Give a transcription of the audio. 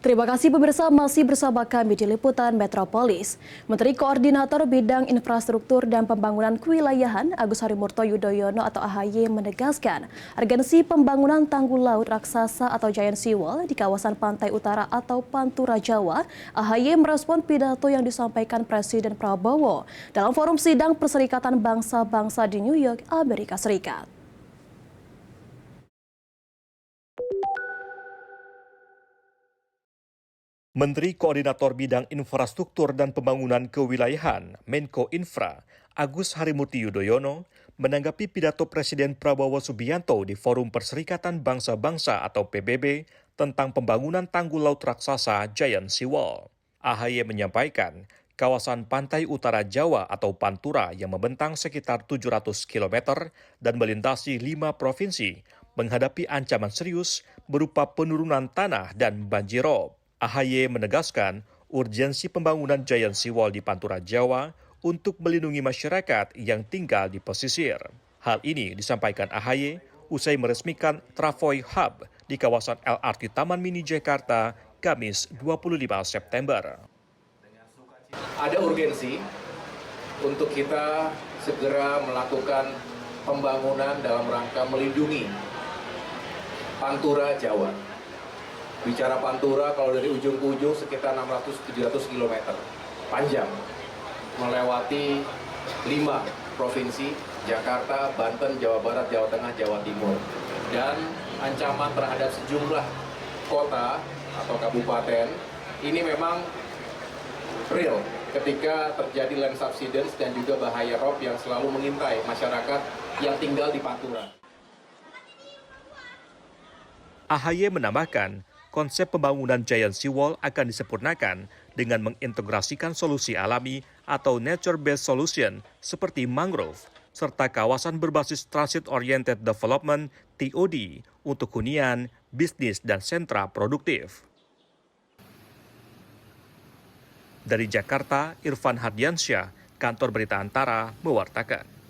Terima kasih pemirsa, masih bersama kami di Liputan Metropolis. Menteri Koordinator Bidang Infrastruktur dan Pembangunan Kewilayahan Agus Harimurti Yudhoyono atau AHY menegaskan urgensi pembangunan tanggul laut raksasa atau Giant Seawall di kawasan pantai utara atau Pantura Jawa. AHY merespon pidato yang disampaikan Presiden Prabowo dalam forum sidang Perserikatan Bangsa-Bangsa di New York, Amerika Serikat. Menteri Koordinator Bidang Infrastruktur dan Pembangunan Kewilayahan Menko Infra Agus Harimurti Yudhoyono menanggapi pidato Presiden Prabowo Subianto di Forum Perserikatan Bangsa-Bangsa atau PBB tentang pembangunan tanggul laut raksasa Giant Seawall. AHY menyampaikan kawasan pantai utara Jawa atau Pantura yang membentang sekitar 700 km dan melintasi 5 provinsi menghadapi ancaman serius berupa penurunan tanah dan banjirop. AHY menegaskan urgensi pembangunan Giant Seawall di Pantura Jawa untuk melindungi masyarakat yang tinggal di pesisir. Hal ini disampaikan AHY usai meresmikan Travoy Hub di kawasan LRT Taman Mini Jakarta, Kamis 25 September. Ada urgensi untuk kita segera melakukan pembangunan dalam rangka melindungi Pantura Jawa. Bicara Pantura, kalau dari ujung ke ujung sekitar 600-700 km panjang, melewati 5 provinsi, Jakarta, Banten, Jawa Barat, Jawa Tengah, Jawa Timur. Dan ancaman terhadap sejumlah kota atau kabupaten, ini memang real ketika terjadi land subsidence dan juga bahaya rob yang selalu mengintai masyarakat yang tinggal di Pantura. AHY menambahkan, konsep pembangunan Giant Seawall akan disempurnakan dengan mengintegrasikan solusi alami atau nature-based solution seperti mangrove, serta kawasan berbasis Transit-Oriented Development (TOD) untuk hunian, bisnis, dan sentra produktif. Dari Jakarta, Irfan Hardiansyah, Kantor Berita Antara, mewartakan.